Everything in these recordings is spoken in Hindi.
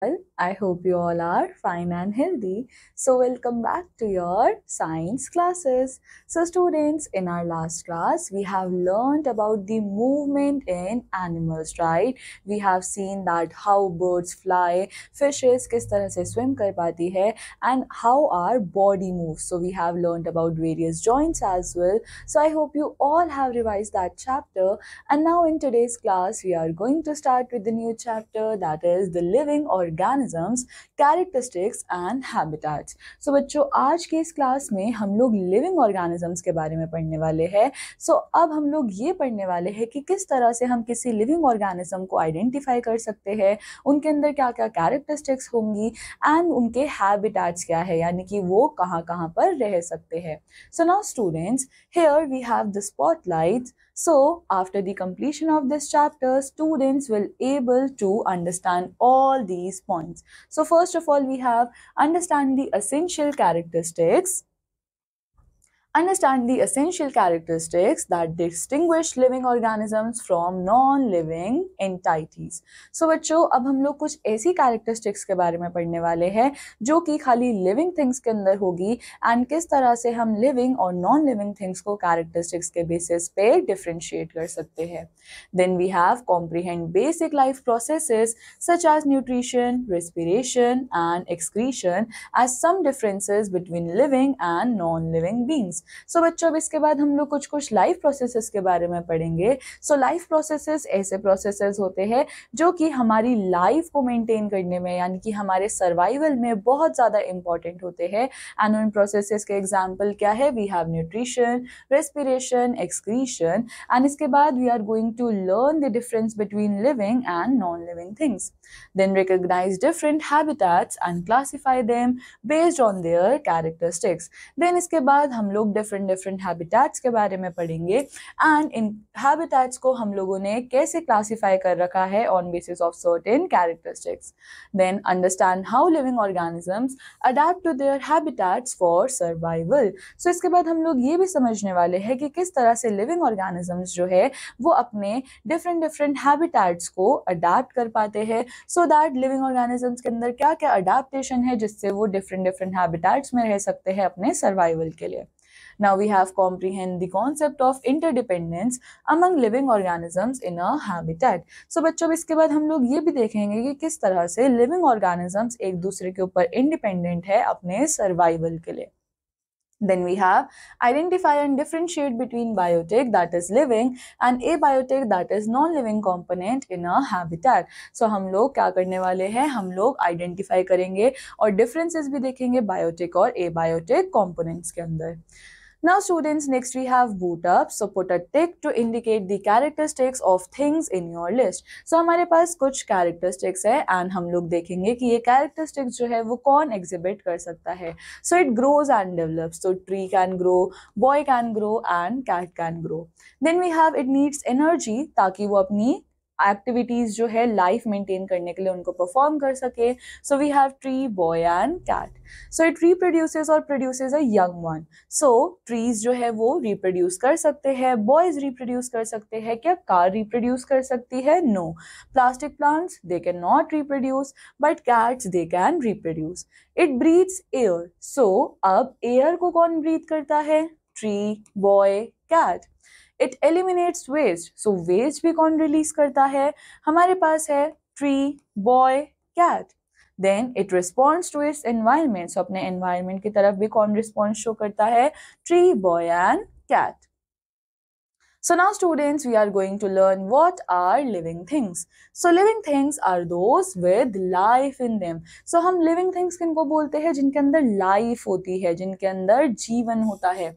Well, I hope you all are fine and healthy. So, welcome back to your science classes. So, students, in our last class, we have learned about the movement in animals, right? We have seen that how birds fly, fishes किस तरह से swim कर पाती है, and how our body moves. So, we have learned about various joints as well. So, I hope you all have revised that chapter. And now, in today's class, we are going to start with the new chapter that is the living organisms, characteristics and habitats. So, बच्चों आज के इस क्लास में हम लोग लिविंग ऑर्गेनिजम्स के बारे में पढ़ने वाले हैं. अब हम लोग ये पढ़ने वाले हैं कि किस तरह से हम किसी लिविंग ऑर्गेनिज्म को आइडेंटिफाई कर सकते हैं, उनके अंदर क्या क्या कैरेक्टरिस्टिक्स होंगी एंड उनके हैबिटेट्स क्या है, यानी कि वो कहाँ कहाँ पर रह सकते हैं. सो now students, here we have the spotlights. So after the completion of this chapter, students will able to understand all these points. So first of all, we have understand the essential characteristics. Understand the essential characteristics that distinguish living organisms from non-living entities. So बच्चों, अब हम लोग कुछ ऐसी characteristics के बारे में पढ़ने वाले हैं जो कि खाली living things के अंदर होगी and किस तरह से हम living और non-living things को characteristics के basis पे differentiate कर सकते हैं. Then we have comprehend basic life processes such as nutrition, respiration and excretion as some differences between living and non-living beings. सो बच्चों, अब इसके बाद हम लोग कुछ कुछ लाइफ प्रोसेसेस के बारे में पढ़ेंगे. सो लाइफ प्रोसेसेस ऐसे प्रोसेसेस होते हैं जो कि हमारी लाइफ को मेंटेन करने में, यानी कि हमारे सर्वाइवल में बहुत ज़्यादा इंपॉर्टेंट होते हैं. एंड उन प्रोसेसेस के एग्जांपल क्या है? We have nutrition, respiration, excretion. And इसके बाद we are going to learn the difference between living and non living things. Then recognise different habitats and classify them based on their characteristics. Then इसके बाद हम लोग डिफरेंट हैबिटेट्स के बारे में पढ़ेंगे एंड इन हैबिटेट्स को हम लोगों ने कैसे क्लासिफाई कर रखा है on basis of certain characteristics. Then understand how living organisms adapt to their habitats for survival. So इसके बाद हम लोग ये भी समझने वाले हैं कि किस तरह से लिविंग ऑर्गेनिजम्स जो है वो अपने डिफरेंट हैबिटेट्स को अडैप्ट कर पाते हैं, सो दैट लिविंग ऑर्गेनिजम्स के अंदर क्या क्या अडैप्टेशन है जिससे वो डिफरेंट हैबिटेट्स में रह सकते हैं अपने सर्वाइवल के लिए. Now we have comprehend the concept of interdependence among living organisms in a habitat. So बच्चों, इसके बाद हम लोग ये भी देखेंगे कि किस तरह से living organisms एक दूसरे के ऊपर independent है अपने survival के लिए. Then we have identify and differentiate between biotic that is living and abiotic that is non-living component in a habitat. So हम लोग क्या करने वाले हैं? हम लोग identify करेंगे और differences भी देखेंगे biotic और abiotic components के अंदर. Now students, next we have boot up. So put a tick to indicate the characteristics of things in your list. So हमारे पास कुछ characteristics है and हम लोग देखेंगे कि ये characteristics जो है वो कौन exhibit कर सकता है. So it grows and develops. So tree can grow, boy can grow and cat can grow. Then we have it needs energy ताकि वो अपनी एक्टिविटीज जो है लाइफ मेंटेन करने के लिए उनको परफॉर्म कर सके. So we have tree, boy and cat. So it reproduces और produces a young one. So trees जो है वो रिप्रोड्यूस कर सकते हैं, बॉयज रिप्रोड्यूस कर सकते हैं. क्या कार रिप्रोड्यूस कर सकती है? No. Plastic plants they can not reproduce, but cats they can reproduce. It breathes air. So अब एयर को कौन ब्रीथ करता है? Tree, boy, cat. It eliminates waste. So waste भी कौन रिलीज करता है? हमारे पास है tree, boy, cat. Then it responds to its environment. So अपने एनवायरमेंट की तरफ भी कौन रिस्पॉन्स शो करता है? Tree, boy and cat. So now students, we are going to learn what are living things. So living things are those with life in them. So हम living things किनको बोलते हैं? जिनके अंदर life होती है, जिनके अंदर जीवन होता है.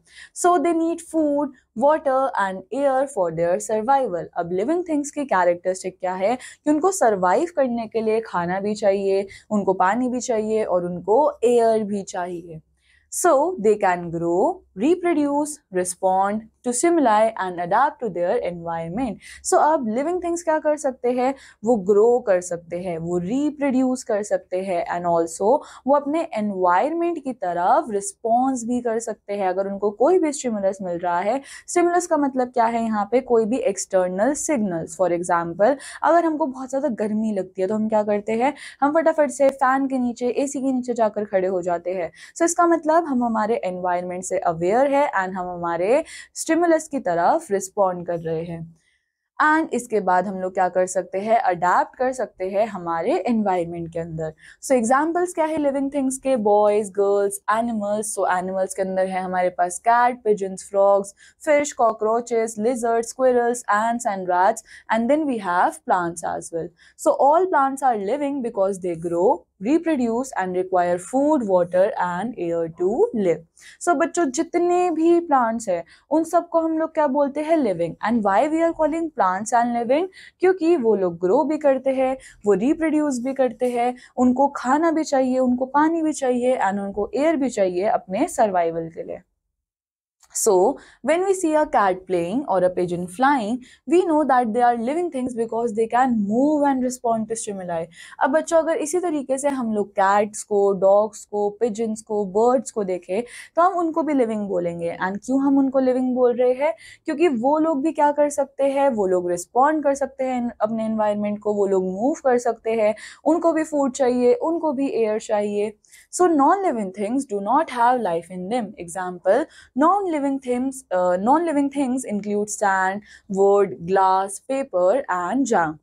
So they need food, water and air for their survival. अब living things की characteristic क्या है? कि उनको survive करने के लिए खाना भी चाहिए, उनको पानी भी चाहिए और उनको air भी चाहिए. So they can grow, reproduce, respond to stimuli and adapt to their environment. So अब living things क्या कर सकते हैं, वो grow कर सकते हैं, वो reproduce कर सकते हैं and also वो अपने environment की तरफ response भी कर सकते हैं अगर उनको कोई भी stimulus मिल रहा है. Stimulus का मतलब क्या है यहाँ पे, कोई भी external signals. For example, अगर हमको बहुत ज़्यादा गर्मी लगती है तो हम क्या करते हैं, हम फटाफट से फैन के नीचे, एसी के नीचे जाकर खड़े हो जाते हैं. सो इसका मतलब हम हमारे एनवायरनमेंट से अवेयर है एंड हम हमारे स्टिमुलस की तरफ रिस्पॉन्ड कर रहे हैं. एंड इसके बाद हम लोग क्या कर सकते हैं, अडेप्ट कर सकते हैं हमारे एनवायरनमेंट के अंदर. सो एग्जांपल्स क्या है लिविंग थिंग्स के, boys, girls, animals. So animals के अंदर है हमारे पास cat, pigeons, frogs, fish, cockroaches, lizards, squirrels, ands and rats. And then we have plants as well. So all plants are living because they grow, reproduce and require food, water and air to live. So बच्चों जितने भी plants हैं उन सबको हम लोग क्या बोलते हैं, living. And why we are calling plants and living? क्योंकि वो लोग grow भी करते हैं, वो reproduce भी करते हैं, उनको खाना भी चाहिए, उनको पानी भी चाहिए and उनको air भी चाहिए अपने survival के लिए. So when we see a cat playing or a pigeon flying, we know that they are living things because they can move and respond to stimuli. अब बच्चों अगर इसी तरीके से हम लोग cats को, dogs को, pigeons को, birds को देखें तो हम उनको भी living बोलेंगे. And क्यों हम उनको living बोल रहे हैं, क्योंकि वो लोग भी क्या कर सकते हैं, वो लोग respond कर सकते हैं अपने environment को, वो लोग move कर सकते हैं, उनको भी food चाहिए, उनको भी air चाहिए. So non-living things do not have life in them. Example, non-living things include sand, wood, glass, paper and jam.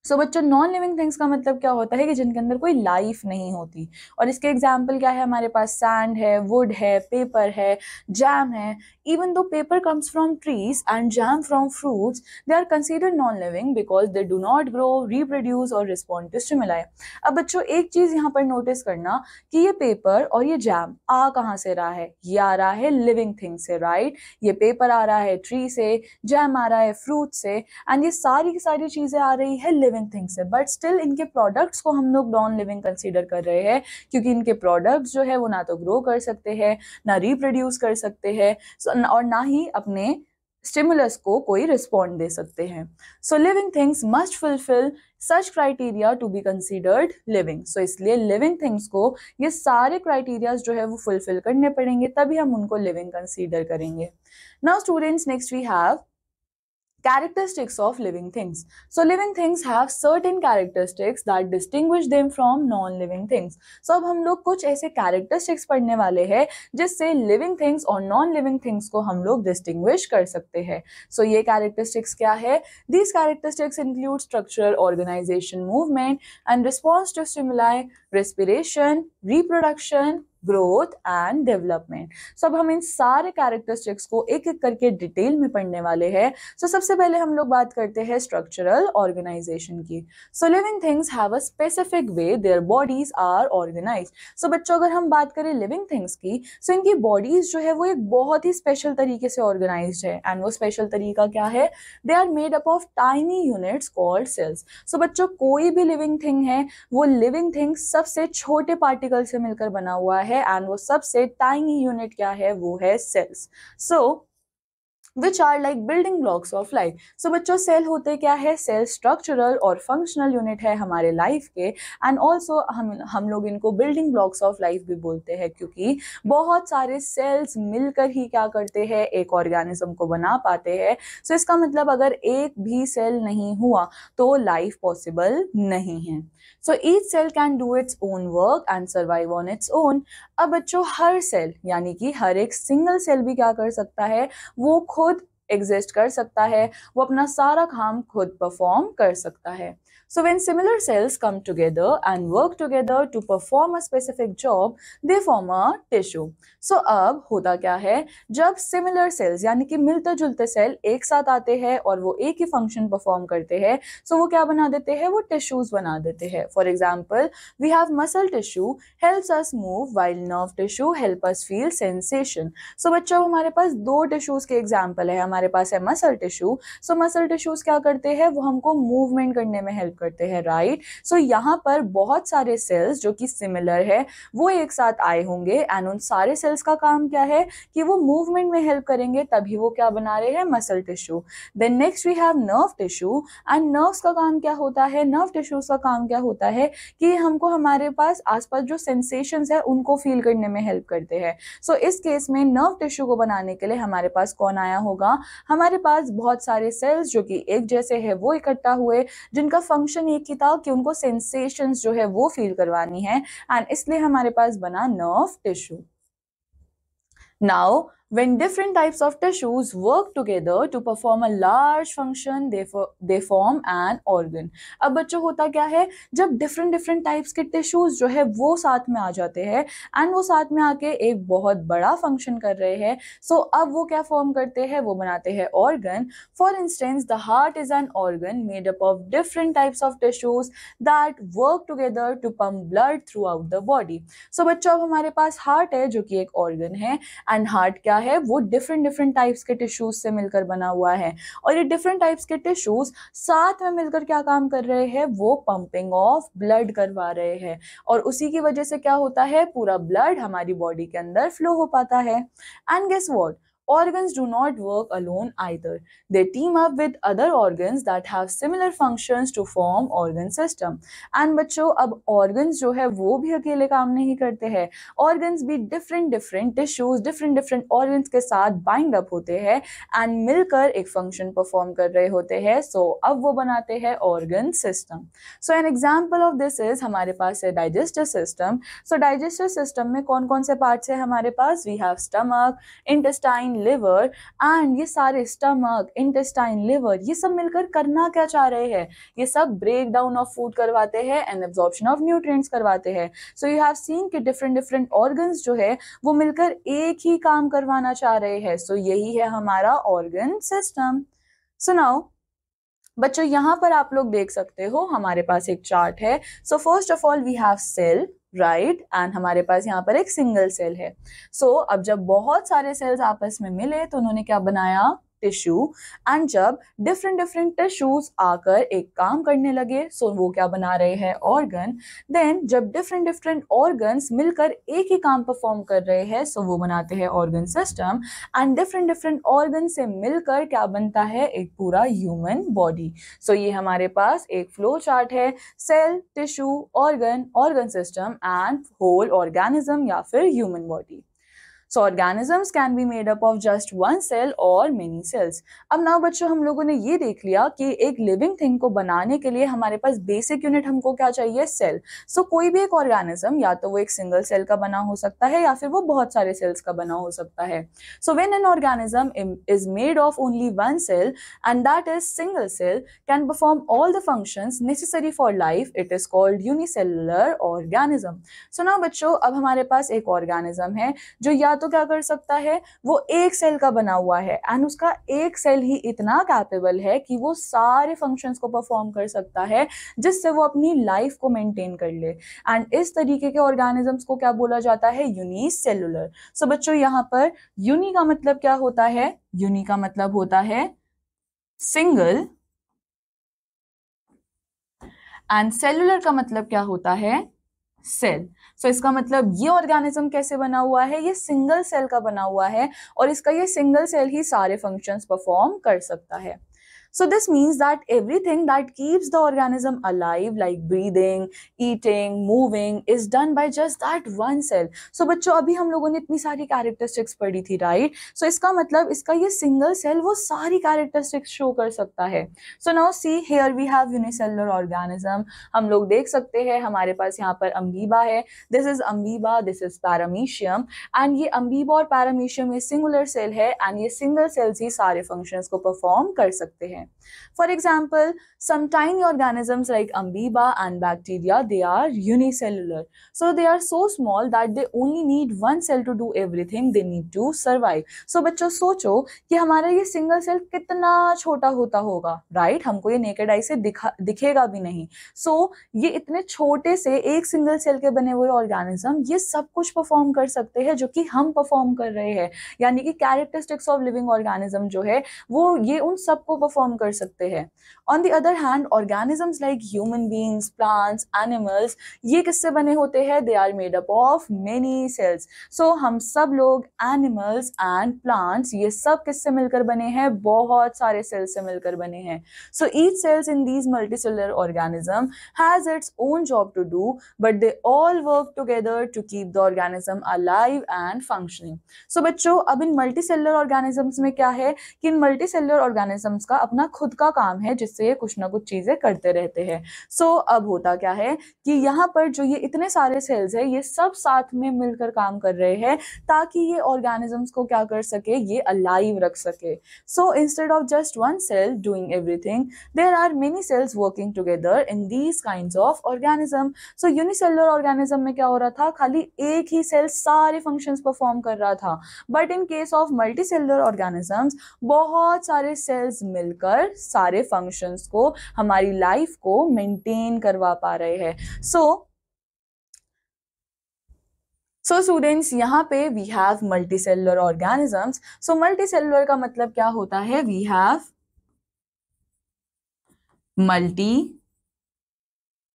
सो बच्चों नॉन लिविंग थिंग्स का मतलब क्या होता है कि जिनके अंदर कोई लाइफ नहीं होती. और इसके एग्जाम्पल क्या है, हमारे पास सैंड है, वुड है, पेपर है, जैम है. Even though paper comes from trees and jam from fruits, they are considered non living because they do not grow, reproduce और रिस्पॉन्ड टू स्टिमुलाई. अब बच्चों एक चीज यहाँ पर नोटिस करना कि ये पेपर और ये जैम आ कहाँ से रहा है, ये आ रहा है लिविंग थिंग से, राइट. ये पेपर आ रहा है ट्री से, जैम आ रहा है फ्रूट से एंड ये सारी की सारी चीजें आ रही है लिविंग थिंग्स से. बट स्टिल इनके प्रोडक्ट्स को हम लोग नॉन लिविंग कंसीडर कर रहे हैं क्योंकि इनके प्रोडक्ट्स जो है वो ना तो ग्रो कर सकते हैं, ना रिप्रोड्यूस कर सकते हैं और ना ही अपने स्टिमुलस को कोई रिस्पॉन्ड दे सकते हैं. So living things must fulfil such criteria to be considered living. So इसलिए लिविंग थिंग्स को ये सारे क्राइटेरियाज जो है वो फुलफिल करने पड़ेंगे, तभी हम उनको लिविंग कंसीडर करेंगे. Now students, next we have characteristics of living things. So living things have certain characteristics that distinguish them from non-living things. So अब हम लोग कुछ ऐसे characteristics पढ़ने वाले हैं जिससे living things और non-living things को हम लोग distinguish कर सकते हैं. So ये characteristics क्या है? These characteristics include structure, organization, movement and response to stimuli, respiration, reproduction, growth and development. So अब हम इन सारे कैरेक्टरिस्टिक्स को एक एक करके डिटेल में पढ़ने वाले हैं. सो सबसे पहले हम लोग बात करते हैं स्ट्रक्चरल ऑर्गेनाइजेशन की. So living things have a specific way their bodies are organised. So बच्चों अगर हम बात करें लिविंग थिंग्स की, सो इनकी बॉडीज जो है वो एक बहुत ही स्पेशल तरीके से ऑर्गेनाइज्ड है. एंड वो स्पेशल तरीका क्या है, they are made up of tiny units called cells. So बच्चों कोई भी लिविंग थिंग है वो लिविंग थिंग सबसे छोटे पार्टिकल से मिलकर बना हुआ है एंड वो सबसे टाइनी यूनिट क्या है, वो है cells. So which are like building blocks of life. So बच्चों सेल होते क्या है, सेल स्ट्रक्चरल और फंक्शनल यूनिट है हमारे लाइफ के एंड ऑल्सो हम लोग इनको बिल्डिंग ब्लॉक्स ऑफ लाइफ भी बोलते हैं क्योंकि बहुत सारे सेल्स मिलकर ही क्या करते हैं, एक ऑर्गेनिज्म को बना पाते हैं. सो इसका मतलब अगर एक भी सेल नहीं हुआ तो लाइफ पॉसिबल नहीं है. So each cell can do its own work and survive on its own. अब बच्चों हर सेल यानी कि हर एक सिंगल सेल भी क्या कर सकता है, वो खुद एग्जिस्ट कर सकता है, वो अपना सारा काम खुद परफॉर्म कर सकता है. So when similar cells come together and work together to perform a specific job, they form a tissue. So अब होता क्या है, जब similar cells यानी कि मिलते जुलते सेल एक साथ आते हैं और वो एक ही फंक्शन परफॉर्म करते हैं, so वो क्या बना देते हैं, वो टिश्यूज बना देते हैं. For example, we have muscle tissue helps us move while nerve tissue help us feel sensation. So बच्चों हमारे पास दो टिश्यूज के एग्जाम्पल है. हमारे पास है मसल टिश्यू. सो मसल टिश्यूज क्या करते हैं, वो हमको मूवमेंट करने में हेल्प करते हैं, राइट। सो यहाँ पर बहुत सारे सेल्स जो कि सिमिलर है वो एक साथ आए होंगे एंड उन सारे सेल्स का काम क्या है कि वो मूवमेंट में हेल्प करेंगे, तभी वो क्या बना रहे हैं, muscle tissue. Then next we have nerve tissue and nerves का काम क्या होता है, नर्व टिश्यूज का काम क्या होता है कि हमको हमारे पास आसपास जो सेंसेशंस है उनको फील करने में हेल्प करते हैं। सो इस केस में नर्व टिश्यू को बनाने के लिए हमारे पास कौन आया होगा, हमारे पास बहुत सारे सेल्स जो कि एक जैसे है वो इकट्ठा हुए, जिनका फंक्शन एक ही था कि उनको सेंसेशंस जो है वो फील करवानी है एंड इसलिए हमारे पास बना nerve tissue. Now, when different types of tissues work together to perform a large function, they form an organ. अब बच्चों होता क्या है, जब different types के tissues जो है वो साथ में आ जाते हैं and वो साथ में आके एक बहुत बड़ा function कर रहे हैं, so अब वो क्या form करते हैं, वो बनाते हैं organ. For instance, the heart is an organ made up of different types of tissues that work together to pump blood throughout the body. So बच्चों अब हमारे पास heart है जो कि एक organ है एंड हार्ट क्या है, वो डिफरेंट टाइप्स के टिश्यूज से मिलकर बना हुआ है और ये डिफरेंट टाइप्स के टिश्यूज साथ में मिलकर क्या काम कर रहे हैं, वो पंपिंग ऑफ ब्लड करवा रहे हैं और उसी की वजह से क्या होता है, पूरा ब्लड हमारी बॉडी के अंदर फ्लो हो पाता है। And guess what, organs do not work alone either. They team up with other organs that have similar functions to form organ system. And बच्चों अब organs जो है वो भी अकेले काम नहीं करते हैं, organs भी different tissues, different organs के साथ bind up होते हैं and मिलकर एक function perform कर रहे होते हैं, so अब वो बनाते हैं organ system. So an example of this is हमारे पास है digestive system. So digestive system में कौन कौन से parts है हमारे पास, we have stomach, intestine, liver and ये सारे स्टमक, इंटेस्टाइन, लिवर ये सब मिलकर करना क्या चाह रहे हैं, ये सब ब्रेक डाउन ऑफ फूड करवाते हैं एंड एब्जॉर्प्शन ऑफ न्यूट्रिएंट्स करवाते हैं। सो यू हैव सीन कि डिफरेंट ऑर्गन्स जो है वो मिलकर एक ही काम करवाना चाह रहे हैं, सो यही है हमारा ऑर्गन सिस्टम। सो नाउ बच्चों यहाँ पर आप लोग देख सकते हो हमारे पास एक चार्ट है। So first of all we have cell, right, and हमारे पास यहाँ पर एक सिंगल सेल है। सो अब जब बहुत सारे सेल्स आपस में मिले तो उन्होंने क्या बनाया, टिश्यू, एंड जब डिफरेंट टिश्यूज आकर एक काम करने लगे, सो वो क्या बना रहे हैं, ऑर्गन। देन जब डिफरेंट ऑर्गन्स मिलकर एक ही काम परफॉर्म कर रहे हैं, सो वो बनाते हैं organ system and different organ से मिलकर क्या बनता है, एक पूरा ह्यूमन बॉडी। सो ये हमारे पास एक फ्लो चार्ट है, cell, tissue, organ, organ system and whole organism या फिर human body. So organisms can be made up of just one cell or many cells. अब ना बच्चों हम लोगों ने ये देख लिया कि एक लिविंग थिंग को बनाने के लिए हमारे पास बेसिक यूनिट हमको क्या चाहिए, सेल। सो कोई भी एक ऑर्गेनिज्म या तो वो एक सिंगल सेल का बना हो सकता है या फिर वो बहुत सारे सेल्स का बना हो सकता है। So when an organism is made of only one cell and that is single cell can perform all the functions necessary for life, it is called unicellular organism. So ना बच्चों अब हमारे पास एक ऑर्गेनिज्म है जो या तो क्या कर सकता है, वो एक सेल का बना हुआ है एंड उसका एक सेल ही इतना कैपेबल है कि वो सारे फंक्शंस को परफॉर्म कर सकता है जिससे वो अपनी लाइफ को मेंटेन कर ले एंड इस तरीके के ऑर्गेनिजम्स को क्या बोला जाता है, यूनिसेलुलर। सो बच्चों यहाँ पर यूनि का मतलब क्या होता है, यूनि का मतलब होता है सिंगल एंड सेलुलर का मतलब क्या होता है, सेल। सो इसका मतलब ये ऑर्गेनिज्म कैसे बना हुआ है, ये सिंगल सेल का बना हुआ है और इसका ये सिंगल सेल ही सारे फंक्शंस परफॉर्म कर सकता है। So this means that everything that keeps the organism alive like breathing, eating, moving is done by just that one cell. So बच्चों अभी हम लोगों ने इतनी सारी characteristics पढ़ी थी, right? So इसका मतलब इसका ये single cell वो सारी characteristics show कर सकता है। So now see here we have unicellular organism. हम लोग देख सकते हैं हमारे पास यहाँ पर अम्बीबा है, this is amoeba, this is paramecium and ये अम्बीबा और paramecium ये singular cell है and ये single cells ही सारे functions को perform कर सकते हैं। For example, some tiny organisms like amoeba and bacteria, they are unicellular. So they are so small that they only need one cell to do everything they need to survive. So बच्चों सोचो कि हमारा ये सिंगल सेल कितना छोटा होता होगा, right? हमको ये नेकेड आई से दिखेगा भी नहीं। So ये इतने छोटे से एक सिंगल सेल के बने हुए ऑर्गेनिज्म ये सब कुछ परफॉर्म कर सकते हैं जो कि हम परफॉर्म कर रहे हैं, यानी कि कैरेक्टरिस्टिक्स ऑफ लिविंग ऑर्गेनिज्म जो है वो ये उन सबको परफॉर्म परफॉर्म कर सकते हैं। On the other hand organisms like human beings, plants, animals, ये किससे बने होते हैं? They are made up of many cells. So हम सब लोग, एनिमल्स एंड प्लांट्स, ये सब किससे मिलकर बने हैं? बहुत सारे सेल्स से मिलकर बने हैं। So each cells in these multicellular organism has its own job to do, but they all work together to keep the organism alive and functioning. So बच्चों, अब इन मल्टीसेलुलर ऑर्गेनिजम्स में क्या है कि इन मल्टीसेलुलर ऑर्गेनिजम्स का अपना खुद का काम है, जिससे ये कुछ ना कुछ चीजें करते रहते हैं। सो अब होता क्या है कि यहाँ पर जो ये इतने सारे सेल्स है, ये सब साथ में मिलकर काम कर रहे हैं ताकि ये ऑर्गेनिजम्स को क्या कर सके? ये अलाइव रख सके। So instead of just one cell doing everything, there are many cells working together in these kinds of organism. So unicellular organism में क्या हो रहा था? खाली एक ही सेल सारे फंक्शंस परफॉर्म कर रहा था। But in case of multicellular organisms, बहुत सारे सेल्स मिलकर सारे फंक्शंस को, हमारी लाइफ को मेंटेन करवा पा रहे हैं। सो स्टूडेंट्स, यहाँ पे we have multicellular organisms. So multicellular का मतलब क्या होता है? We have multi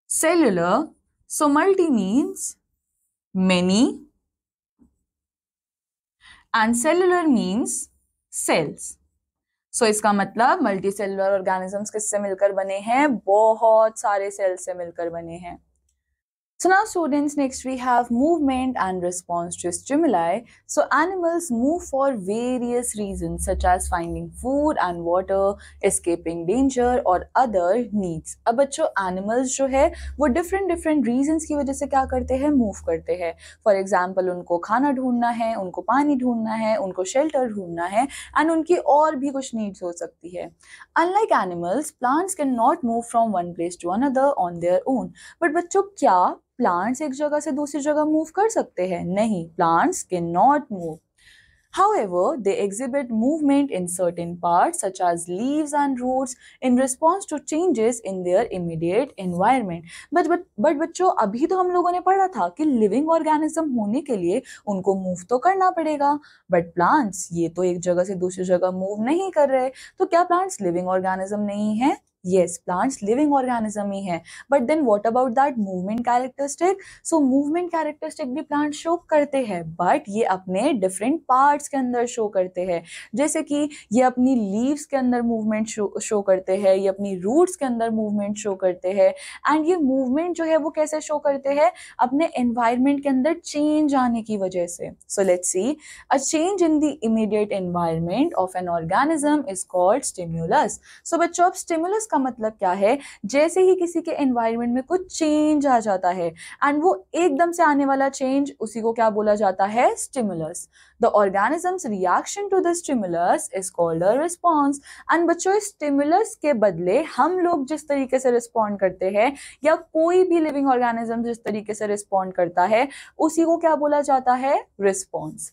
cellular. So multi means many and cellular means cells. सो इसका मतलब मल्टी सेलुलर ऑर्गेनिजम्स किससे मिलकर बने हैं? बहुत सारे सेल्स से मिलकर बने हैं। So now students, next we have movement and response to stimuli. So animals move for various reasons such as finding food and water, escaping danger or other needs. अब बच्चों, animals जो है वो different reasons की वजह से क्या करते हैं? Move करते हैं। For example, उनको खाना ढूंढना है, उनको पानी ढूंढना है, उनको shelter ढूंढना है, and उनकी और भी कुछ needs हो सकती है। Unlike animals, plants cannot move from one place to another on their own. But बच्चों, क्या प्लांट्स एक जगह से दूसरी जगह मूव कर सकते हैं? नहीं, plants can not move. However, they exhibit movement in certain parts such as leaves and roots in response to changes in their immediate environment. But बच्चों, अभी तो हम लोगों ने पढ़ा था कि लिविंग ऑर्गेनिज्म होने के लिए उनको मूव तो करना पड़ेगा, बट प्लांट्स ये तो एक जगह से दूसरी जगह मूव नहीं कर रहे। तो क्या प्लांट्स लिविंग ऑर्गेनिज्म नहीं है? Yes, plants living organism ही है, but then what about that movement characteristic? So movement characteristic भी plants show करते हैं, but ये अपने different parts के अंदर show करते हैं। जैसे कि ये अपनी leaves के अंदर movement show करते हैं, ये अपनी roots के अंदर movement show करते हैं, and ये movement जो है वो कैसे show करते हैं? अपने environment के अंदर change आने की वजह से। So let's see, a change in the immediate environment of an organism is called stimulus. So बच्चों, अब stimulus का मतलब क्या है? जैसे ही किसी के एनवायरनमेंट में कुछ चेंज आ जाता है एंड वो एकदम से आने वाला चेंज, उसी को क्या बोला जाता है? Stimulus. The organisms reaction to the stimulus is called a response. And बच्चों, स्टिमुलस के बदले हम लोग जिस तरीके से रिस्पॉन्ड करते हैं, या कोई भी लिविंग ऑर्गेनिज्म जिस तरीके से रिस्पॉन्ड करता है, उसी को क्या बोला जाता है? Response.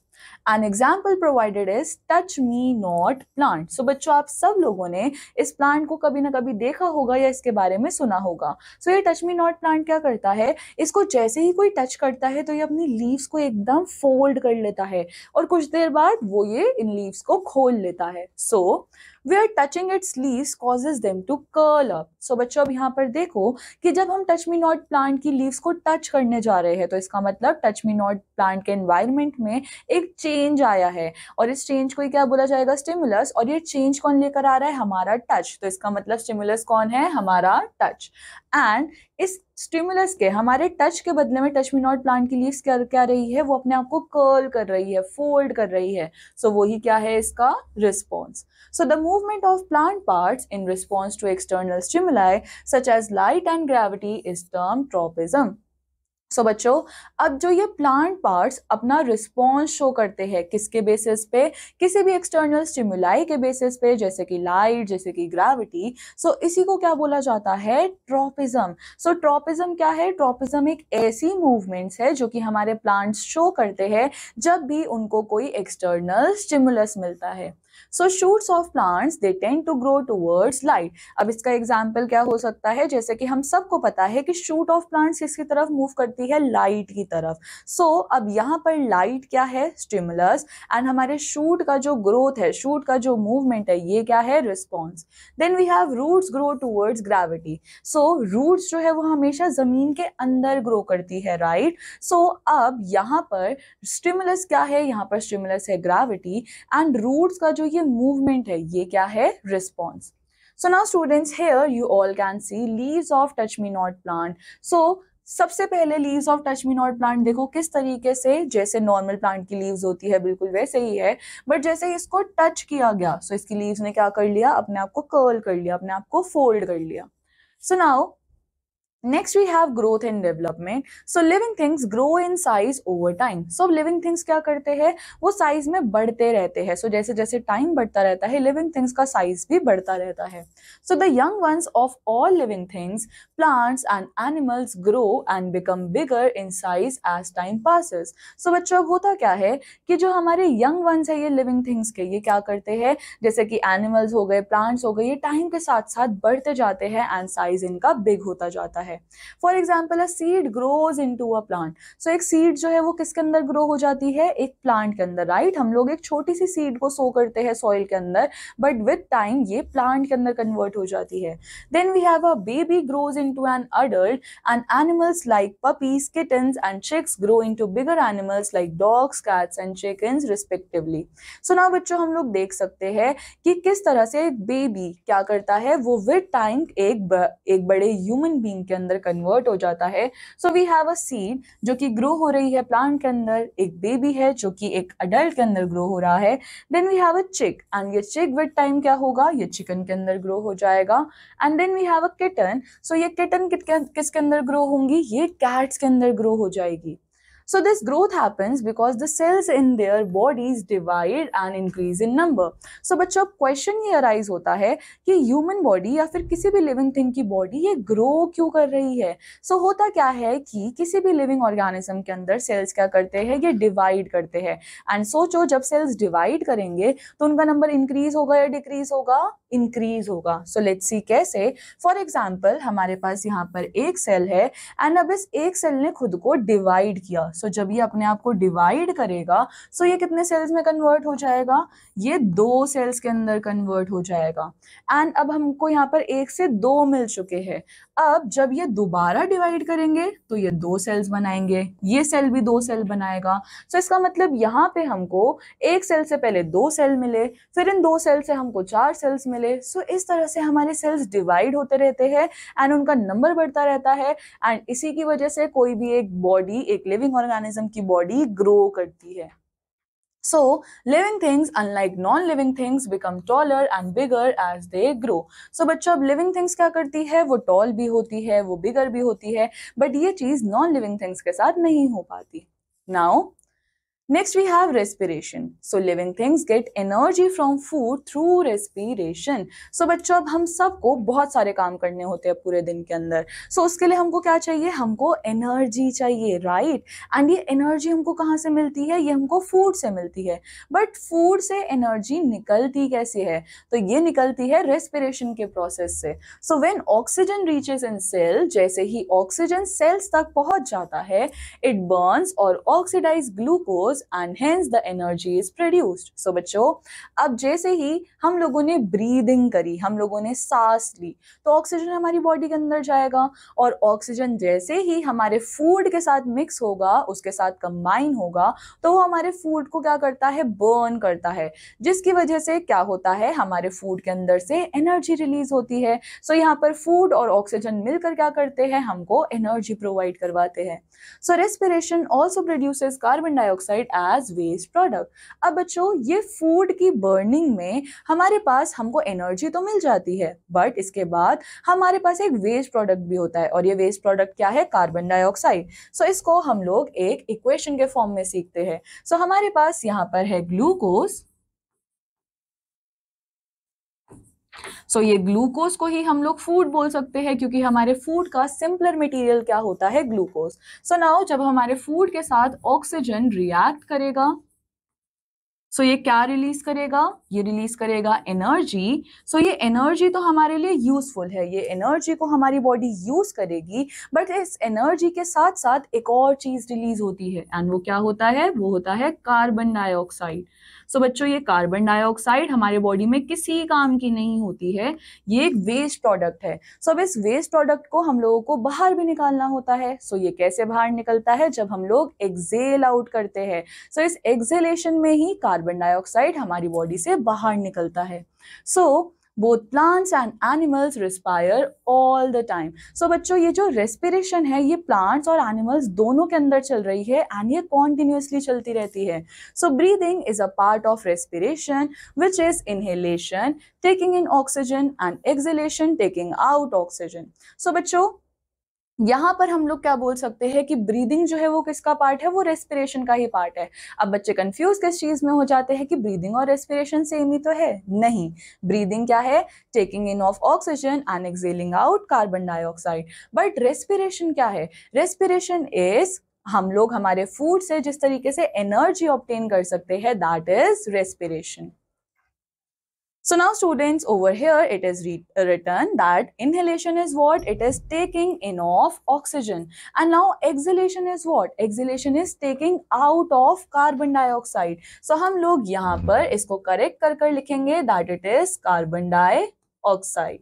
An example provided is touch me not plant. So बच्चों, आप सब लोगों ने इस प्लांट को कभी ना कभी देखा होगा या इसके बारे में सुना होगा। So ये touch me not प्लांट क्या करता है? इसको जैसे ही कोई टच करता है तो ये अपनी लीव्स को एकदम फोल्ड कर लेता है और कुछ देर बाद वो ये इन लीव्स को खोल लेता है। So where touching its leaves causes them to curl up. So बच्चों, अब यहाँ पर देखो कि जब हम टच मी नॉट प्लांट की लीव्स को टच करने जा रहे हैं, तो इसका मतलब टच मी नॉट प्लांट के एनवायरनमेंट में एक चेंज आया है और इस चेंज को क्या बोला जाएगा? स्टिमुलस। और ये चेंज कौन लेकर आ रहा है? हमारा टच। तो इसका मतलब स्टिमुलस कौन है? हमारा टच। एंड इस स्टिमुलस के, हमारे टच के बदले में टच मी नॉट प्लांट की लीव्स क्या रही है? वो अपने आप को कर्ल कर रही है, फोल्ड कर रही है। सो वही क्या है इसका? Response. So the movement of plant parts in response to external stimuli such as light and gravity is termed tropism. So बच्चों, अब जो ये प्लांट पार्ट्स अपना रिस्पॉन्स शो करते हैं किसके बेसिस पे? किसी भी एक्सटर्नल स्टिमुलाई के बेसिस पे, जैसे कि लाइट, जैसे कि ग्रेविटी। सो इसी को क्या बोला जाता है? ट्रोपिज्म। सो ट्रोपिज्म क्या है? ट्रोपिज्म एक ऐसी मूवमेंट्स है जो कि हमारे प्लांट्स शो करते हैं जब भी उनको कोई एक्सटर्नल स्टिमुलस मिलता है। So shoots of plants they tend to grow towards light. अब इसका एग्जाम्पल क्या हो सकता है, जैसे कि हम सबको पता है कि शूट ऑफ प्लांट्स किसकी तरफ मूव करती है, लाइट की तरफ। सो अब यहाँ पर लाइट क्या है, स्टिमुलस, एंड हमारे शूट का जो ग्रोथ है, शूट का जो मूवमेंट है, ये क्या है, response. Then we have roots grow towards gravity. So roots जो है वो हमेशा जमीन के अंदर ग्रो करती है, राइट। सो अब यहाँ पर स्टिमुलस क्या है, यहाँ पर स्टिमुलस है ग्रेविटी, एंड रूट्स का जो ये मूवमेंट है ये क्या है, response. So now students, here you all can see leaves of touch me not plant. So सबसे पहले leaves of touch me not plant देखो किस तरीके से, जैसे नॉर्मल प्लांट की लीव्स होती है बिल्कुल वैसे ही है, बट जैसे इसको टच किया गया सो इसकी लीव्स ने क्या कर लिया, अपने आप को कर्ल कर लिया, अपने आप को फोल्ड कर लिया। So now next we have growth and development. So living things grow in size over time. So living things क्या करते हैं, वो साइज में बढ़ते रहते हैं। सो जैसे जैसे टाइम बढ़ता रहता है लिविंग थिंग्स का साइज भी बढ़ता रहता है। So the young ones of all living things, plants and animals grow and become bigger in size as time passes. So बच्चों अब होता क्या है कि जो हमारे यंग वंस है ये लिविंग थिंग्स के, ये क्या करते हैं, जैसे कि एनिमल्स हो गए, प्लांट्स हो गए, ये टाइम के साथ साथ बढ़ते जाते हैं एंड साइज इनका बिग होता जाता है। For example a seed grows into a plant. So एक सीड जो है वो किसके अंदर ग्रो हो जाती है, एक प्लांट के अंदर, राइट। हम लोग एक छोटी सी सीड को सो करते हैं सॉइल के अंदर, बट विद टाइम ये प्लांट के अंदर कन्वर्ट हो जाती है। Then we have a baby grows into an adult, and animals like puppies, kittens and chicks grow into bigger animals like dogs, cats and chickens respectively. So now बच्चों हम लोग देख सकते हैं कि किस तरह से एक बेबी क्या करता है, वो विद टाइम एक बड़े ह्यूमन बीइंग के अंदर कन्वर्ट हो जाता है। So we have a seed जो कि ग्रो हो रही है प्लांट के अंदर, एक बेबी है जो कि एक अडल्ट के अंदर ग्रो हो रहा है। देन वी हैव अ चिक, एंड ये चिक विद टाइम क्या होगा, ये चिकन के अंदर ग्रो हो जाएगा। And then we have a kitten. So ये किटन किसके अंदर ग्रो होंगी, ये कैट्स के अंदर ग्रो हो जाएगी। So this growth happens because the cells in their bodies divide and increase in number. So बच्चों क्वेश्चन ये अराइज होता है कि ह्यूमन बॉडी या फिर किसी भी लिविंग थिंग की बॉडी ये ग्रो क्यों कर रही है। सो होता क्या है कि किसी भी लिविंग ऑर्गेनिज्म के अंदर सेल्स क्या करते हैं, ये डिवाइड करते हैं। एंड सोचो जब सेल्स डिवाइड करेंगे तो उनका नंबर इंक्रीज होगा या डिक्रीज होगा, इंक्रीज होगा। सो लेट्स सी कैसे। फॉर एग्जाम्पल हमारे पास यहाँ पर एक सेल है, एंड अब इस एक सेल ने खुद को डिवाइड किया। सो जब ये अपने आप को डिवाइड करेगा सो ये कितने सेल्स में कन्वर्ट हो जाएगा, ये 2 सेल्स के अंदर कन्वर्ट हो जाएगा। एंड अब हमको यहाँ पर 1 से 2 मिल चुके हैं। अब जब ये दोबारा डिवाइड करेंगे तो ये 2 सेल्स बनाएंगे, ये सेल भी 2 सेल बनाएगा। सो इसका मतलब यहाँ पे हमको एक सेल से पहले 2 सेल मिले, फिर इन 2 सेल से हमको 4 सेल्स मिले। सो इस तरह से हमारे सेल्स डिवाइड होते रहते हैं एंड उनका नंबर बढ़ता रहता है, एंड इसी की वजह से कोई भी एक बॉडी, एक लिविंग ऑर्गेनिज्म की बॉडी ग्रो करती है। So, living things, unlike non-living things, become taller and bigger as they grow. So, बच्चों अब living things क्या करती है, वो tall भी होती है, वो bigger भी होती है, but ये चीज non-living things के साथ नहीं हो पाती. Now, next we have respiration. So living things get energy from food through respiration. So बच्चों अब हम सबको बहुत सारे काम करने होते हैं पूरे दिन के अंदर। So उसके लिए हमको क्या चाहिए, हमको एनर्जी चाहिए, राइट। एंड ये एनर्जी हमको कहाँ से मिलती है, ये हमको फूड से मिलती है। बट फूड से एनर्जी निकलती कैसे है, तो ये निकलती है रेस्पिरेशन के प्रोसेस से। So when oxygen reaches in cell, जैसे ही ऑक्सीजन सेल्स तक पहुंच जाता है, इट बर्न्स और oxidise glucose and hence the energy is produced. So बच्चों अब जैसे ही हम लोगों ने ब्रीदिंग करी, हम लोगों ने सांस ली, तो ऑक्सीजन हमारी बॉडी के अंदर जाएगा, और ऑक्सीजन जैसे ही हमारे फूड के साथ मिक्स होगा, उसके साथ कंबाइन होगा, तो वो हमारे फूड को क्या करता है, बर्न करता है, जिसकी वजह से क्या होता है, हमारे फूड के अंदर से एनर्जी रिलीज होती है। सो यहाँ पर फूड और ऑक्सीजन मिलकर क्या करते हैं, हमको एनर्जी प्रोवाइड करवाते हैं। So respiration also produces carbon dioxide as waste product. अब बच्चों ये फूड की बर्निंग में हमारे पास हमको एनर्जी तो मिल जाती है, बट इसके बाद हमारे पास एक वेस्ट प्रोडक्ट भी होता है, और ये वेस्ट प्रोडक्ट क्या है, कार्बन डाइऑक्साइड। सो इसको हम लोग एक इक्वेशन के फॉर्म में सीखते हैं। सो हमारे पास यहाँ पर है ग्लूकोज। सो ये ग्लूकोज को ही हम लोग फूड बोल सकते हैं, क्योंकि हमारे फूड का सिंपलर मटेरियल क्या होता है, ग्लूकोज। सो नाउ जब हमारे फूड के साथ ऑक्सीजन रिएक्ट करेगा, सो ये क्या रिलीज करेगा? ये रिलीज करेगा एनर्जी। सो ये एनर्जी तो हमारे लिए यूजफुल है, ये एनर्जी को हमारी बॉडी यूज करेगी, बट इस एनर्जी के साथ साथ एक और चीज रिलीज होती है, एंड वो क्या होता है? वो होता है कार्बन डाइऑक्साइड। सो बच्चों, ये कार्बन डाइऑक्साइड हमारे बॉडी में किसी काम की नहीं होती है, ये एक वेस्ट प्रोडक्ट है। सो अब इस वेस्ट प्रोडक्ट को हम लोगों को बाहर भी निकालना होता है। सो ये कैसे बाहर निकलता है? जब हम लोग एक्सेल आउट करते हैं। सो इस एक्सेलेशन में ही कार्बन डाइऑक्साइड हमारी बॉडी से बाहर निकलता है। So both plants and animals respire all the time. So बच्चों, ये जो रेस्पिरेशन है ये प्लांट्स और एनिमल्स दोनों के अंदर चल रही है, एंड ये कॉन्टिन्यूसली चलती रहती है। So breathing is a part of respiration, which is inhalation, taking in oxygen, and exhalation, taking out oxygen. So बच्चों, यहाँ पर हम लोग क्या बोल सकते हैं कि ब्रीदिंग जो है वो किसका पार्ट है? वो रेस्पिरेशन का ही पार्ट है। अब बच्चे कंफ्यूज किस चीज में हो जाते हैं कि ब्रीदिंग और रेस्पिरेशन सेम ही तो है? नहीं, ब्रीदिंग क्या है? Taking in of oxygen and exhaling out carbon dioxide. But respiration क्या है? रेस्पिरेशन इज हम लोग हमारे फूड से जिस तरीके से एनर्जी ऑब्टेन कर सकते हैं, that is respiration. So now students, over here it is written that inhalation is what? It is taking in of oxygen, and now exhalation is what? Exhalation is taking out of carbon dioxide. So हम लोग यहाँ पर इसको correct कर लिखेंगे that it is carbon dioxide.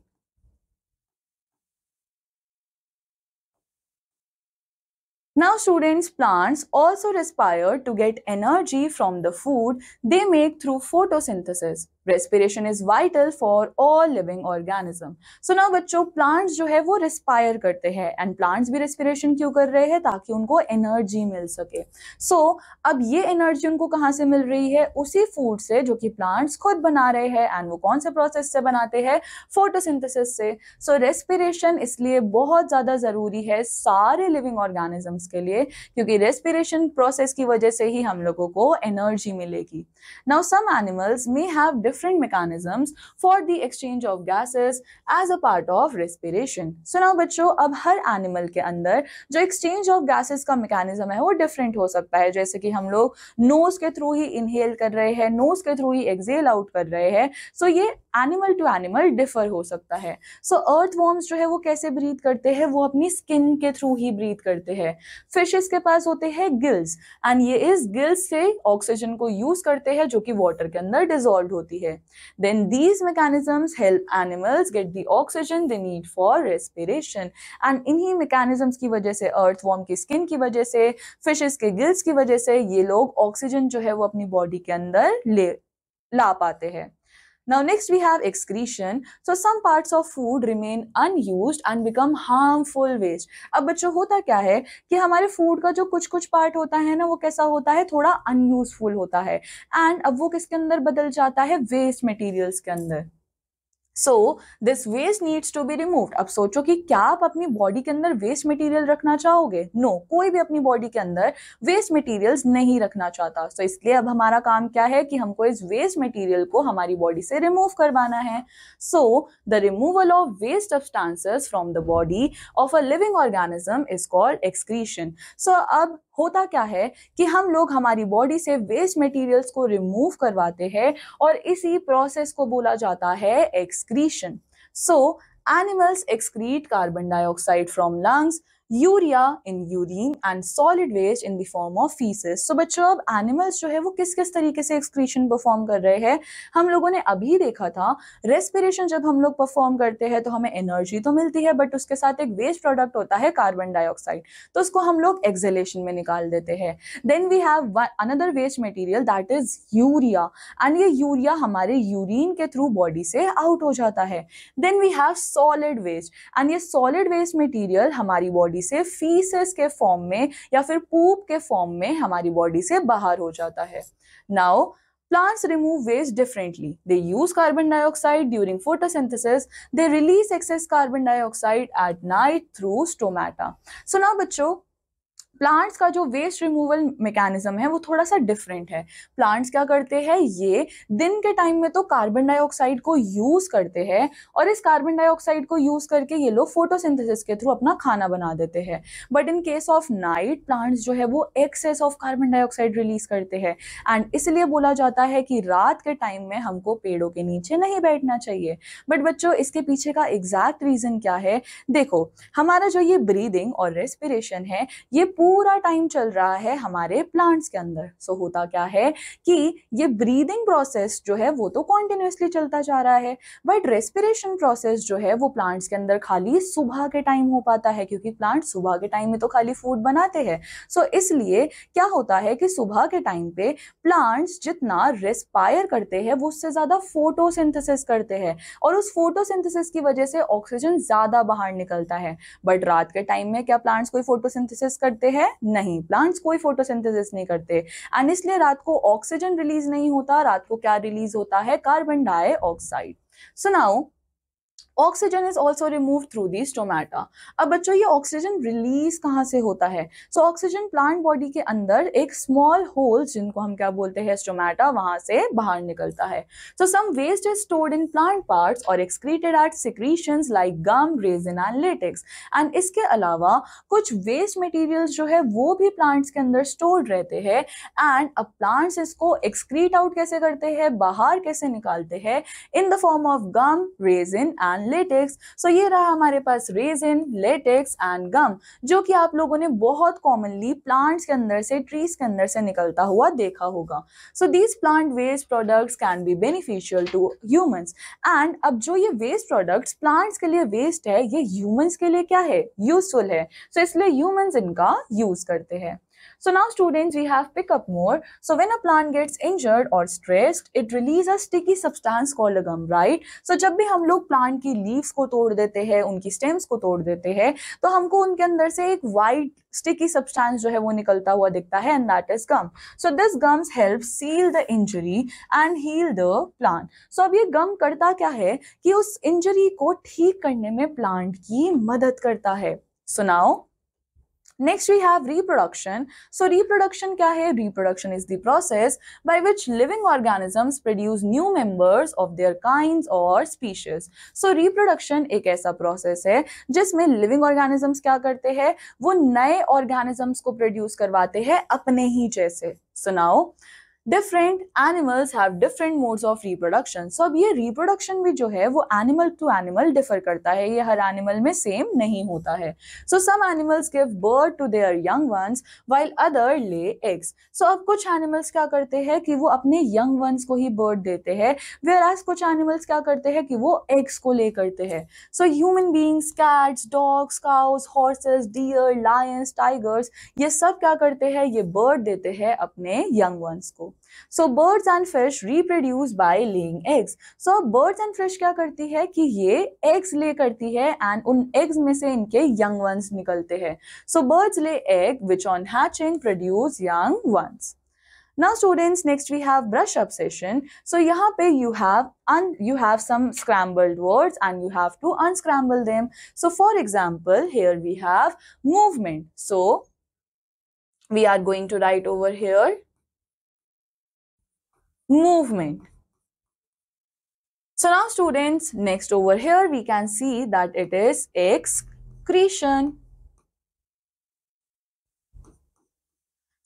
Now students, plants also respire to get energy from the food they make through photosynthesis. Respiration is vital for all living organism. So now बच्चों, plants जो है वो respire करते हैं, and plants भी respiration क्यों कर रहे हैं? ताकि उनको energy मिल सके. So अब ये energy उनको कहाँ से मिल रही है? उसी food से जो कि plants खुद बना रहे हैं, and वो कौन से process से बनाते हैं? Photosynthesis से. So respiration इसलिए बहुत ज़्यादा ज़रूरी है सारे living organisms के लिए, क्योंकि रेस्पिरेशन प्रोसेस की वजह से ही हम लोगों को एनर्जी मिलेगी. Now some animals may have different mechanisms for the exchange of gases as a part of respiration. So now बच्चों, अब हर एनिमल के अंदर जो एक्सचेंज ऑफ गैसेस का मैकेनिज्म है वो डिफरेंट हो सकता है. जैसे कि हम लोग नोज के थ्रू ही इनहेल कर रहे हैं, नोज के थ्रू ही एक्सहेल आउट कर रहे हैं. सो ये एनिमल टू एनिमल डिफर हो सकता है. सो अर्थवॉर्म्स जो है वो कैसे ब्रीथ करते हैं? वो अपनी स्किन के थ्रू ही ब्रीथ करते हैं. फिशेस के पास होते हैं गिल्स, एंड ये इस गिल्स से ऑक्सीजन को यूज करते हैं जो कि वाटर के अंदर डिसॉल्व होती है. Then these mechanisms help animals get the oxygen they need for respiration, and इन्हीं मैकेनिज्म्स की वजह से, अर्थवॉर्म की स्किन की वजह से, फिशेस के गिल्स की वजह से ये लोग ऑक्सीजन जो है वो अपनी बॉडी के अंदर ला पाते हैं. Now next we have excretion. So some parts of food remain unused and become harmful waste. अब बच्चों, होता क्या है कि हमारे फूड का जो कुछ पार्ट होता है ना, वो कैसा होता है? थोड़ा अनयूजफुल होता है, एंड अब वो किसके अंदर बदल जाता है? वेस्ट मटेरियल्स के अंदर. So this waste needs to be removed. अब सोचो कि क्या आप अपनी बॉडी के अंदर वेस्ट मटेरियल रखना चाहोगे? नो, कोई भी अपनी बॉडी के अंदर वेस्ट मटेरियल्स नहीं रखना चाहता. सो इसलिए अब हमारा काम क्या है कि हमको इस वेस्ट मटेरियल को हमारी बॉडी से रिमूव करवाना है. So the removal of waste substances from the body of a living organism is called excretion. So अब होता क्या है कि हम लोग हमारी बॉडी से वेस्ट मटेरियल्स को रिमूव करवाते हैं, और इसी प्रोसेस को बोला जाता है excretion. So animals excrete carbon dioxide from lungs, urea in urine, and solid waste in the form of faeces. So बच्चों, अब एनिमल्स जो है वो किस किस तरीके से एक्सक्रीशन परफॉर्म कर रहे हैं? हम लोगों ने अभी देखा था, रेस्पिरेशन जब हम लोग परफॉर्म करते हैं तो हमें एनर्जी तो मिलती है, बट उसके साथ एक वेस्ट प्रोडक्ट होता है कार्बन डाइऑक्साइड, तो उसको हम लोग एक्सहेलेशन में निकाल देते हैं. Then we have another waste material that is urea, and ये यूरिया हमारे यूरिन के थ्रू बॉडी से आउट हो जाता है. Then we have solid waste, and ये सॉलिड वेस्ट मटेरियल हमारी बॉडी से फीसेस के फॉर्म में या फिर पूप के फॉर्म में हमारी बॉडी से बाहर हो जाता है. Now plants remove waste differently. They use carbon dioxide during photosynthesis. They release excess carbon dioxide at night through stomata. So now बच्चों, प्लांट्स का जो वेस्ट रिमूवल मैकेनिज्म है वो थोड़ा सा डिफरेंट है। प्लांट्स क्या करते हैं, ये दिन के टाइम में तो कार्बन डाइऑक्साइड को यूज करते हैं और इस कार्बन डाइऑक्साइड को यूज करके ये लोग फोटोसिंथेसिस के थ्रू अपना खाना बना देते हैं। But in case of night plants जो है वो excess of carbon dioxide release करते हैं एंड इसलिए बोला जाता है कि रात के टाइम में हमको पेड़ों के नीचे नहीं बैठना चाहिए। बट बच्चों इसके पीछे का एग्जैक्ट रीजन क्या है, देखो हमारा जो ये ब्रीदिंग और रेस्पिरेशन है ये पूरा टाइम चल रहा है हमारे प्लांट्स के अंदर। सो होता क्या है कि ये ब्रीदिंग प्रोसेस जो है वो तो कॉन्टिन्यूसली चलता जा रहा है, बट रेस्पिरेशन प्रोसेस जो है वो प्लांट्स के अंदर खाली सुबह के टाइम हो पाता है, क्योंकि प्लांट सुबह के टाइम में तो खाली फूड बनाते हैं। सो इसलिए क्या होता है कि सुबह के टाइम पे प्लांट्स जितना रेस्पायर करते हैं वो उससे ज्यादा फोटोसिंथेसिस करते हैं और उस फोटोसिंथेसिस की वजह से ऑक्सीजन ज्यादा बाहर निकलता है। बट रात के टाइम में क्या प्लांट्स कोई फोटोसिंथेसिस करते हैं? नहीं, प्लांट्स कोई फोटोसिंथेसिस नहीं करते एंड इसलिए रात को ऑक्सीजन रिलीज नहीं होता। रात को क्या रिलीज होता है? Carbon dioxide. So now oxygen is also remove through the stomata. अब बच्चों ये ऑक्सीजन रिलीज कहाँ से होता है? सो ऑक्सीजन प्लांट बॉडी के अंदर एक स्मॉल होल जिनको हम क्या बोलते हैं, स्टोमेटा, वहां से बाहर निकलता है। So some waste is stored in plant parts और excreted at secretions like gum, resin and latex. And इसके अलावा कुछ वेस्ट मटेरियल्स जो है वो भी प्लांट्स के अंदर स्टोर्ड रहते हैं एंड अब प्लांट्स इसको एक्सक्रीट आउट कैसे करते हैं, बाहर कैसे निकालते हैं, in the form of gum, resin and latex. So ये रहा हमारे पास रेजिन, लेटेक्स एंड गम, जो कि आप लोगों ने बहुत कॉमनली प्लांट्स के अंदर से, ट्रीज के अंदर से निकलता हुआ देखा होगा। So these plant waste products can be beneficial to humans. And अब जो ये वेस्ट प्रोडक्ट्स प्लांट्स के लिए वेस्ट है, ये ह्यूमंस के लिए क्या है, यूजफुल है। सो इसलिए ह्यूमंस इनका यूज करते हैं। So now students, we have pick up more. So when a plant gets injured or stressed, it releases a sticky substance called a gum, right? So जब भी हम लोग प्लांट की लीव्स को तोड़ देते हैं, उनकी स्टेम्स को तोड़ देते हैं, तो हमको उनके अंदर से एक वाइट स्टिकी सब्सटेंस जो है वो निकलता हुआ दिखता है and that is gum. So this gums help seal the injury and heal the plant. So अब ये गम करता क्या है कि उस इंजरी को ठीक करने में प्लांट की मदद करता है। So now next we have reproduction. So reproduction क्या है? Reproduction is the process by which living organisms produce new members of their kinds or species. So reproduction एक ऐसा process है जिसमें living organisms क्या करते हैं, वो नए organisms को produce करवाते हैं अपने ही जैसे। So now different animals have different modes of reproduction. So अब ये रिप्रोडक्शन भी जो है वो एनिमल टू एनिमल डिफर करता है, ये हर एनिमल में सेम नहीं होता है। So some animals give birth to their young ones while other lay eggs. So अब कुछ एनिमल्स क्या करते हैं कि वो अपने यंग वंस को ही बर्थ देते हैं, वेयरएज कुछ एनिमल्स क्या करते हैं कि वो एग्स को ले करते हैं। So human beings, cats, dogs, cows, horses, deer, lions, tigers, ये सब क्या करते हैं, ये बर्थ देते हैं अपने यंग वंस को। So birds and fish reproduce by laying eggs. So birds and fish क्या करती है कि ये eggs lay करती है and उन eggs में से इनके young ones निकलते हैं। So birds lay egg which on hatching produce young ones. Now students, next we have brush up session. So यहाँ पे you have some scrambled words and you have to unscramble them. So for example, here we have movement. So we are going to write over here movement. So now students, next over here we can see that it is excretion.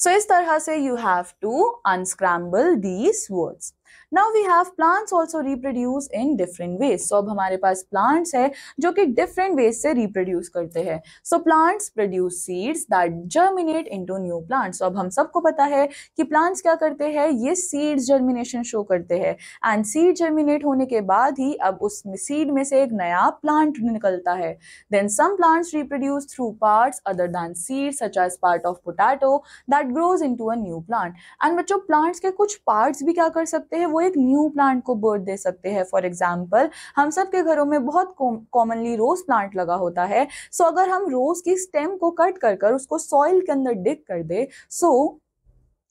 So इस तरह से you have to unscramble these words. Now we have plants also reproduce in different ways. So अब हमारे पास plants है जो कि different ways से reproduce करते हैं. So plants produce seeds that germinate into new plants. So अब हम सबको पता है कि plants क्या करते हैं, ये seeds germination show करते हैं and seed germinate होने के बाद ही अब उस seed में से एक नया plant निकलता है. Then some plants reproduce through parts other than seeds such as part of potato that grows into a new plant. And बच्चों plants के कुछ parts भी क्या कर सकते हैं, वो एक न्यू प्लांट को बर्थ दे सकते हैं। फॉर एग्जाम्पल हम सब के घरों में बहुत कॉमनली रोज प्लांट लगा होता है। सो अगर हम रोज की स्टेम को कट कर कर उसको सॉइल के अंदर डिग कर दे, सो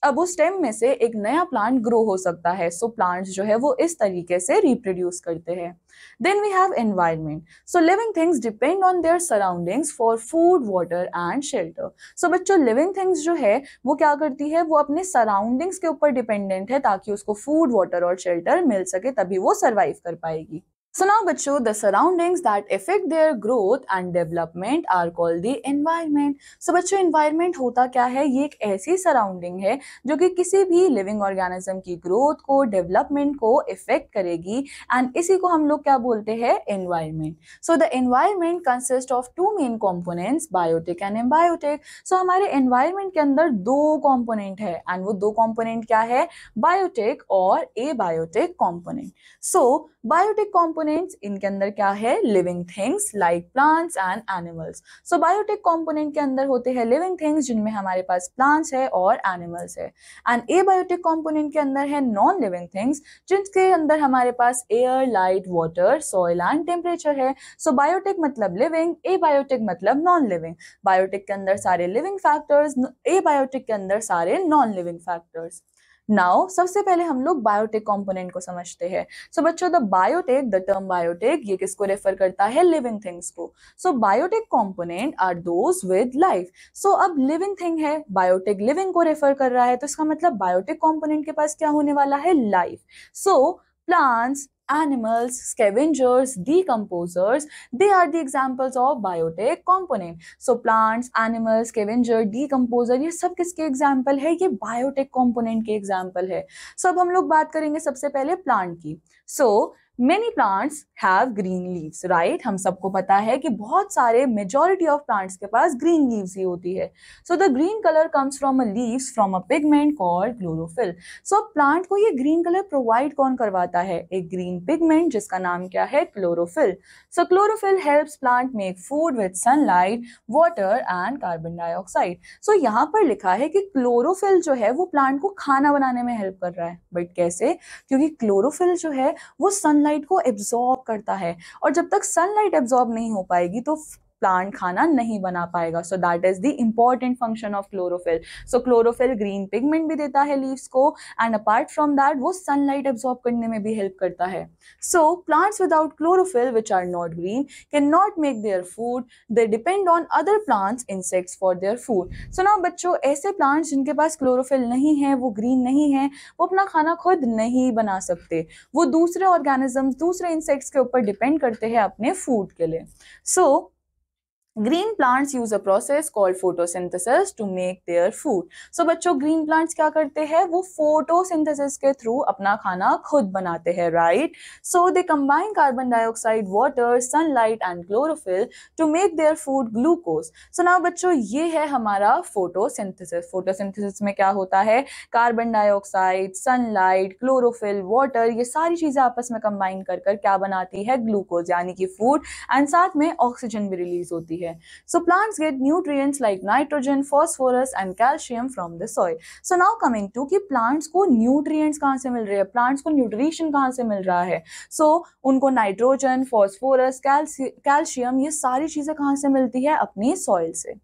अब उस स्टेम में से एक नया प्लांट ग्रो हो सकता है। सो प्लांट्स जो है वो इस तरीके से रिप्रोड्यूस करते हैं। Then we have environment. So living things depend on their surroundings for food, water and shelter. So बच्चों, लिविंग थिंग्स जो है वो क्या करती है, वो अपने सराउंडिंग्स के ऊपर डिपेंडेंट है ताकि उसको फूड, वाटर और शेल्टर मिल सके, तभी वो सर्वाइव कर पाएगी। So now बच्चों, the surroundings that affect their growth and development are called the environment. So बच्चों, environment होता क्या है? ये एक ऐसी सराउंडिंग है जो कि किसी भी लिविंग ऑर्गेनिज्म की ग्रोथ को, डेवलपमेंट को इफेक्ट करेगी, एंड इसी को हम लोग क्या बोलते हैं? Environment. So the environment consist of two main components, biotic and abiotic. So हमारे एनवायरमेंट के अंदर दो कंपोनेंट है, एंड वो दो कंपोनेंट क्या है? बायोटिक और abiotic component. So biotic components, इनके अंदर क्या है? Living things like plants and animals. So biotic component के अंदर होते हैं लिविंग थिंग्स जिनमें हमारे पास प्लांट्स है और एनिमल्स है, एंड एबायोटिक कंपोनेंट के अंदर है नॉन लिविंग थिंग्स जिनके अंदर हमारे पास air, light, water, soil and temperature है। सो बायोटिक मतलब लिविंग, एबायोटिक मतलब नॉन लिविंग। बायोटिक के अंदर सारे लिविंग फैक्टर्स, एबायोटिक के अंदर सारे नॉन लिविंग फैक्टर्स। नाउ सबसे पहले हम लोग बायोटिक कंपोनेंट को समझते हैं। सो बच्चों, the biotic, the term biotic, ये किसको रेफर करता है? लिविंग थिंग्स को। So biotic component are those with life. So अब लिविंग थिंग है, बायोटिक लिविंग को रेफर कर रहा है, तो इसका मतलब बायोटिक कंपोनेंट के पास क्या होने वाला है? Life. So plants, animals, scavengers, decomposers, they are the examples of biotic component. So plants, animals, scavenger, decomposer, ये सब किसके एग्जाम्पल है? ये बायोटिक कंपोनेंट के एग्जाम्पल है। सो अब हम लोग बात करेंगे सबसे पहले प्लांट की। So many plants have green leaves, right? हम सबको पता है कि बहुत सारे, मेजॉरिटी ऑफ प्लांट्स के पास ग्रीन लीव्स ही होती है। So the green colour comes from a leaves from a pigment called chlorophyll. So plant को ये ग्रीन कलर प्रोवाइड कौन करवाता है? एक ग्रीन पिगमेंट जिसका नाम क्या है? Chlorophyll. So chlorophyll helps plant make food with sunlight, water and carbon dioxide. So यहाँ पर लिखा है कि क्लोरोफिल जो है वो प्लांट को खाना बनाने में हेल्प कर रहा है, बट कैसे? क्योंकि क्लोरोफिल जो है वो सनलाइट को एब्जॉर्ब करता है, और जब तक सनलाइट एब्जॉर्ब नहीं हो पाएगी तो प्लांट खाना नहीं बना पाएगा। So that is the important function of chlorophyll. So chlorophyll green pigment भी देता है लीव्स को, एंड अपार्ट फ्रॉम दैट वो सनलाइट एब्जॉर्ब करने में भी हेल्प करता है। So plants without chlorophyll which are not green can not make their food, they depend on other plants, insects for their food. So now बच्चों, ऐसे प्लांट्स जिनके पास क्लोरोफिल नहीं है, वो ग्रीन नहीं है, वो अपना खाना खुद नहीं बना सकते, वो दूसरे ऑर्गेनिजम्स, दूसरे इंसेक्ट्स के ऊपर डिपेंड करते हैं अपने फूड के लिए। सो green plants use a process called photosynthesis to make their food. So बच्चों, green plants क्या करते हैं? वो photosynthesis के थ्रू अपना खाना खुद बनाते हैं, right? So they combine carbon dioxide, water, sunlight and chlorophyll to make their food glucose. So now बच्चों, ये है हमारा photosynthesis. photosynthesis में क्या होता है? Carbon dioxide, sunlight, chlorophyll, water, ये सारी चीजें आपस में कंबाइन कर कर क्या बनाती है? ग्लूकोज, यानी कि फूड, एंड साथ में ऑक्सीजन भी रिलीज होती है। So plants get nutrients like nitrogen, phosphorus and calcium from the soil. So now coming to कि plants को nutrients कहाँ से मिल रहे हैं? plants को nutrition कहाँ से मिल रहा है? So उनको नाइट्रोजन, फॉस्फोरस, कैल्शियम, ये सारी चीजें कहाँ से मिलती है? अपनी सॉइल से।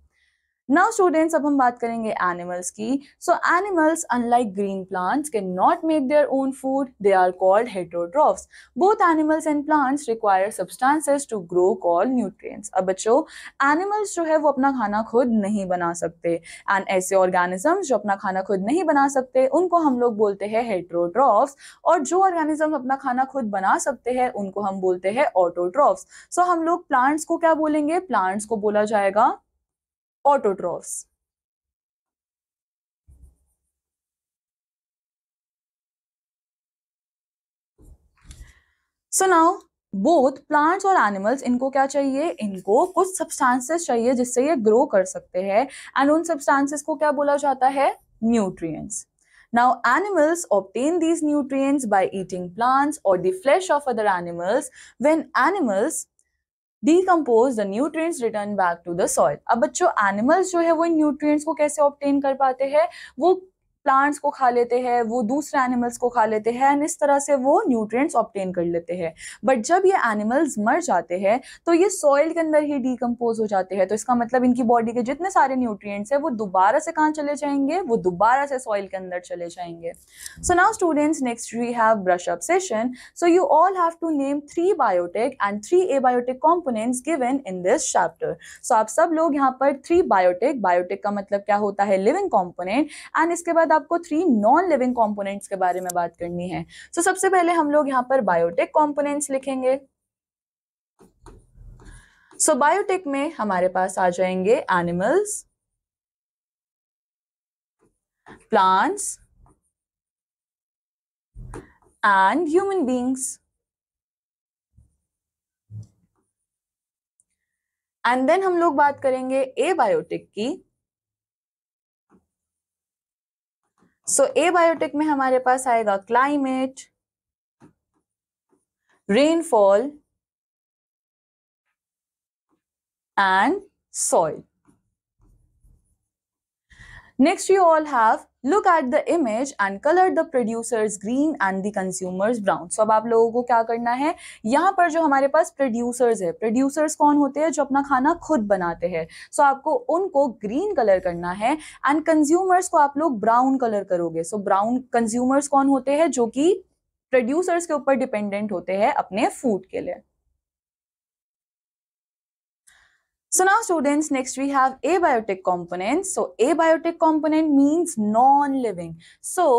नाउ स्टूडेंट्स, अब हम बात करेंगे एनिमल्स की। So animals unlike green plants can not make their own food, they are called heterotrophs. Both animals and plants require substances to grow called nutrients. अब बच्चों, एनिमल्स जो है वो अपना खाना खुद नहीं बना सकते, एंड ऐसे ऑर्गेनिजम्स जो अपना खाना खुद नहीं बना सकते उनको हम लोग बोलते हैं हेटेरोट्रॉफ्स, और जो ऑर्गेनिज्म अपना खाना खुद बना सकते हैं उनको हम बोलते हैं ऑटोट्रॉफ्स। सो हम लोग प्लांट्स को क्या बोलेंगे? प्लांट्स को बोला जाएगा autotrophs. So now both plants और animals, इनको क्या चाहिए? इनको कुछ substances चाहिए जिससे ये grow कर सकते हैं, and उन substances को क्या बोला जाता है? Nutrients. Now animals obtain these nutrients by eating plants or the flesh of other animals. When animals decompose, the nutrients return back to the soil. अब बच्चों, एनिमल्स जो है वो इन न्यूट्रिएंट्स को कैसे ऑब्टेन कर पाते हैं? वो प्लांट्स को खा लेते हैं, वो दूसरे एनिमल्स को खा लेते हैं एंड इस तरह से वो न्यूट्रिएंट्स ऑब्टेन कर लेते हैं। बट जब ये एनिमल्स मर जाते हैं तो ये सॉइल के अंदर ही डिकम्पोज हो जाते हैं। तो इसका मतलब इनकी बॉडी के जितने सारे न्यूट्रिएंट्स हैं वो दोबारा से कहाँ चले जाएंगे, वो दोबारा से सॉइल के अंदर चले जाएंगे। So now students, next we have brush up session. So you all have to name 3 biotic and 3 abiotic components given in this chapter. So आप सब लोग यहाँ पर 3 बायोटिक, बायोटिक का मतलब क्या होता है, लिविंग कंपोनेंट, एंड इसके बाद आपको 3 नॉन लिविंग कंपोनेंट्स के बारे में बात करनी है। सो सबसे पहले हम लोग यहाँ पर बायोटिक कंपोनेंट्स लिखेंगे। सो बायोटिक में हमारे पास आ जाएंगे animals, plants and human beings. And then हम लोग बात करेंगे एबायोटिक की। सो एबायोटिक में हमारे पास आएगा climate, rainfall and soil. Next you all have look at the image and color the producers green and the consumers brown. So अब आप लोगों को क्या करना है, यहाँ पर जो हमारे पास प्रोड्यूसर्स है, प्रोड्यूसर्स कौन होते हैं, जो अपना खाना खुद बनाते हैं। सो आपको उनको ग्रीन कलर करना है एंड कंज्यूमर्स को आप लोग ब्राउन कलर करोगे। सो ब्राउन कंज्यूमर्स कौन होते हैं, जो कि प्रोड्यूसर्स के ऊपर डिपेंडेंट होते हैं अपने फूड के लिए। So now students, next we have abiotic components. So abiotic component means non-living. So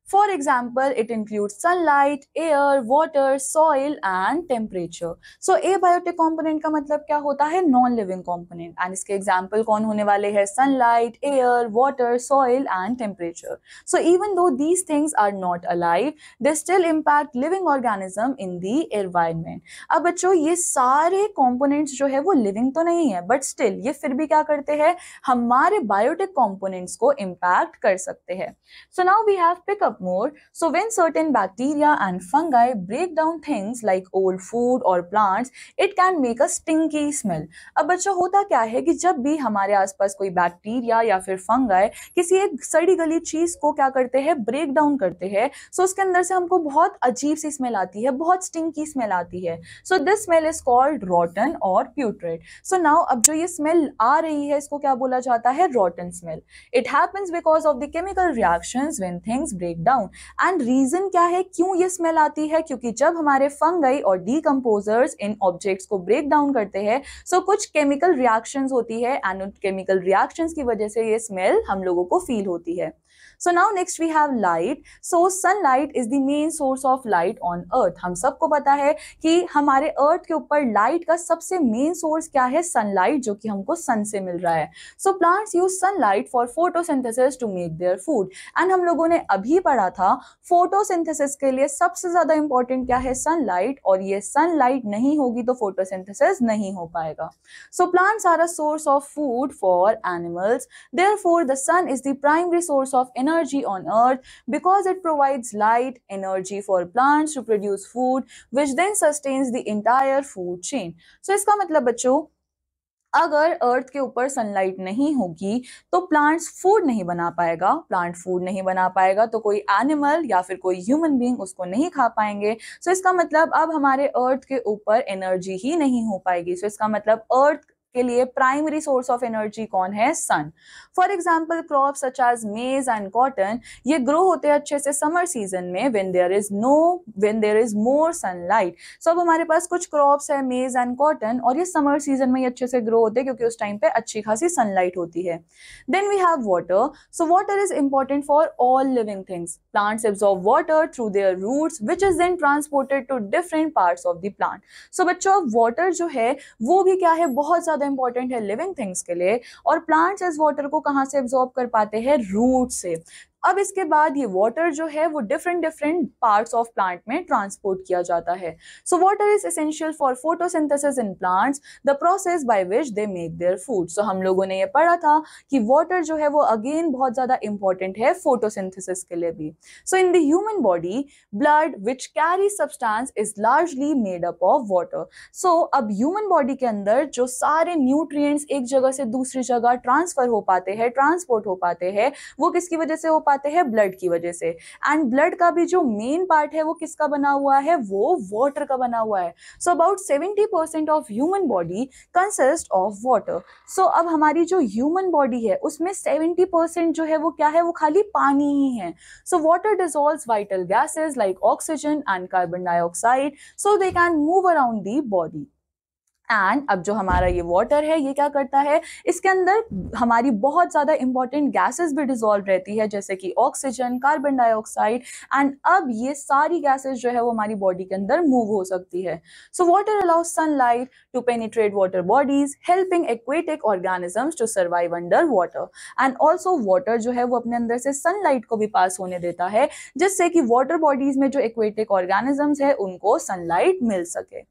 for example, it includes sunlight, air, water, soil and temperature. So abiotic component का मतलब क्या होता है, non-living component, and इसके example कौन होने वाले हैं, sunlight, air, water, soil and temperature. So even though these things are not alive, they still impact living organism in the environment. अब बच्चों ये सारे components जो है वो living तो नहीं है, but still ये फिर भी क्या करते हैं, हमारे biotic components को impact कर सकते हैं। So now we have pick up more. So when certain bacteria and fungi break down things like old food or plants, it can make a stinky smell. अब बच्चों होता क्या है कि जब भी हमारे आसपास कोई बैक्टीरिया या फिर फंगाई किसी एक सड़ी गली चीज को क्या करते हैं, ब्रेक डाउन करते हैं, सो उसके अंदर से हमको बहुत अजीब सी स्मेल आती है, बहुत स्टिंकी स्मेल आती है। So this smell is called रॉटन और प्यूट्रेड। सो नाउ अब जो ये स्मेल आ रही है इसको क्या बोला जाता है, rotten smell. It happens because of the chemical reactions when things break down. And reason क्या है, क्यों ये स्मेल आती है, क्योंकि जब हमारे फंगाई और डीकंपोजर्स इन ऑब्जेक्ट्स को ब्रेक डाउन करते हैं, सो कुछ केमिकल रिएक्शंस होती है एंड उन केमिकल रिएक्शंस की वजह से ये स्मेल हम लोगों को फील होती है। So now next we have light. So sunlight is the main source of light on earth. हम सबको पता है कि हमारे अर्थ के ऊपर लाइट का सबसे मेन सोर्स क्या है, सनलाइट, जो कि हमको सन से मिल रहा है। So plants use sunlight for photosynthesis to make their food. And हम लोगों ने अभी पढ़ा था फोटोसिंथेसिस के लिए सबसे ज्यादा इंपॉर्टेंट क्या है, सनलाइट, और ये सनलाइट नहीं होगी तो फोटोसिंथेसिस नहीं हो पाएगा। So plants are a source of food for animals. Therefore the sun is the primary source of energy on earth because it provides light, energy for plants to produce food which then sustains the entire food chain. So इसका मतलब बच्चों, अगर अर्थ के ऊपर सनलाइट नहीं होगी तो प्लांट्स फूड नहीं बना पाएगा, प्लांट फूड नहीं बना पाएगा तो कोई एनिमल या फिर कोई ह्यूमन बीइंग उसको नहीं खा पाएंगे। सो इसका मतलब अब हमारे अर्थ के ऊपर एनर्जी ही नहीं हो पाएगी। सो इसका मतलब अर्थ के लिए प्राइमरी सोर्स ऑफ एनर्जी कौन है, sun. For example crops such as maize and cotton, ये ग्रो होते हैं अच्छे से समर सीजन में when there is more sunlight. So अब हमारे पास कुछ क्रॉप्स है मेज एंड कॉटन और ये समर सीजन में ही अच्छे से ग्रो होते हैं क्योंकि उस टाइम पे अच्छी खासी सनलाइट होती है। Then we have water. So water is important for all living things. Plants absorb water through their roots which is then transported to different parts of the plant. So बच्चों वाटर जो है वो भी क्या है, बहुत ज्यादा इंपॉर्टेंट है लिविंग थिंग्स के लिए, और प्लांट्स इस वाटर को कहां से एब्जॉर्ब कर पाते हैं, रूट से। अब इसके बाद ये वाटर जो है वो डिफरेंट पार्ट्स ऑफ प्लांट में ट्रांसपोर्ट किया जाता है। So water is essential for photosynthesis in plants, the process by which they make their food. So हम लोगों ने ये पढ़ा था कि वाटर जो है वो अगेन बहुत ज्यादा इंपॉर्टेंट है फोटोसिंथेसिस के लिए भी। So in the human body blood which carry substance is largely made up of water. So अब ह्यूमन बॉडी के अंदर जो सारे न्यूट्रिएंट्स एक जगह से दूसरी जगह ट्रांसफर हो पाते हैं, ट्रांसपोर्ट हो पाते हैं, वो किसकी वजह से हो पाते हैं ब्लड की वजह से, एंड ब्लड का भी जो मेन पार्ट है वो किसका बना हुआ है, वो वाटर का बना हुआ है। So about 70% of human body consist of water. So अब हमारी जो ह्यूमन बॉडी है उसमें 70% जो है वो क्या है, वो खाली पानी ही है। So water dissolves vital gases like oxygen and carbon dioxide so they can move around the body. And अब जो हमारा ये वाटर है ये क्या करता है, इसके अंदर हमारी बहुत ज्यादा इंपॉर्टेंट गैसेस भी डिसॉल्व रहती है, जैसे कि ऑक्सीजन, कार्बन डाइऑक्साइड, एंड अब ये सारी गैसेस जो है वो हमारी बॉडी के अंदर मूव हो सकती है। So water allows sunlight to penetrate water bodies, helping aquatic organisms to survive under water. And also water जो है वो अपने अंदर से सनलाइट को भी पास होने देता है, जिससे कि वाटर बॉडीज में जो एक्वेटिक ऑर्गेनिजम्स है उनको सनलाइट मिल सके।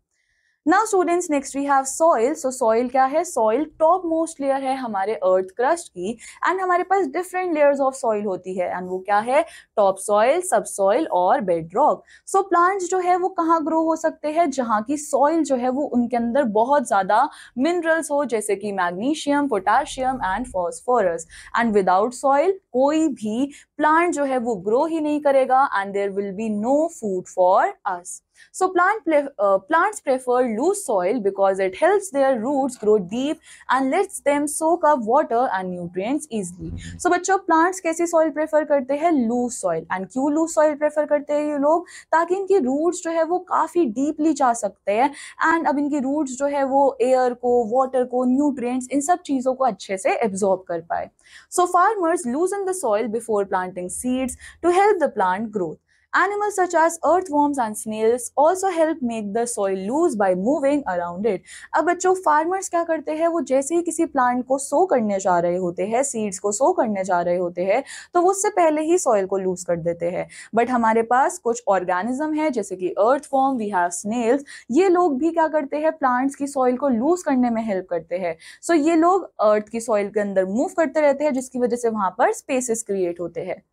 Now students, next we have soil. So soil क्या है, सॉइल टॉप मोस्ट लेयर है हमारे अर्थ क्रस्ट की, एंड हमारे पास डिफरेंट लेयर्स ऑफ सॉइल होती है, एंड वो क्या है, टॉप सॉइल, सब सॉइल और बेड रॉक। सो प्लांट्स जो है वो कहाँ ग्रो हो सकते हैं, जहाँ की सॉइल जो है वो उनके अंदर बहुत ज्यादा मिनरल्स हो, जैसे कि magnesium, potassium and phosphorus. And without soil कोई भी प्लांट जो है वो ग्रो ही नहीं करेगा, and there will be no food for us. So plants prefer loose soil because it helps their roots grow deep and lets them soak up water and nutrients easily. So बच्चों, plants कैसी soil prefer करते हैं, loose soil. And क्यों loose soil prefer करते हैं ये लोग, ताकि इनकी roots जो है वो काफी deeply जा सकते हैं, and अब इनकी roots जो है वो air को, water को, nutrients, इन सब चीजों को अच्छे से absorb कर पाए. So farmers loosen the soil before planting seeds to help the plant growth. Animals such as earthworms and snails also help make the soil loose by moving around it. अब बच्चों, फार्मर्स क्या करते हैं, वो जैसे ही किसी प्लांट को सो करने जा रहे होते हैं, सीड्स को सो करने जा रहे होते हैं, तो वो उससे पहले ही सॉइल को लूज कर देते हैं। बट हमारे पास कुछ ऑर्गेनिज्म है, जैसे कि अर्थवॉर्म, वी हैव स्नेल्स, ये लोग भी क्या करते हैं, प्लांट्स की सॉइल को लूज करने में हेल्प करते हैं। सो ये लोग अर्थ की सॉइल के अंदर मूव करते रहते हैं, जिसकी वजह से वहां पर स्पेसेस क्रिएट होते हैं।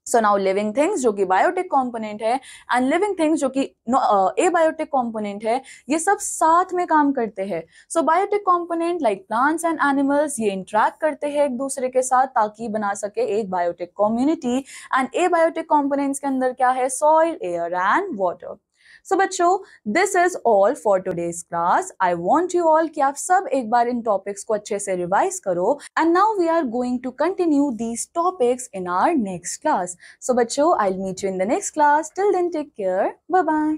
सो नाउ लिविंग थिंग्स जो कि बायोटिक कंपोनेंट है, एंड लिविंग थिंग्स जो कि एबायोटिक कंपोनेंट है, ये सब साथ में काम करते हैं। So biotic component like plants and animals ये इंटरेक्ट करते हैं एक दूसरे के साथ, ताकि बना सके एक biotic community. And abiotic components के अंदर क्या है, soil, air and water. So बच्चों, this is all for today's class. I want you all कि आप सब एक बार इन टॉपिक्स को अच्छे से रिवाइज करो, and now we are going to continue these topics in our next class. So बच्चों, I will meet you in the next class. Till then take care, bye bye.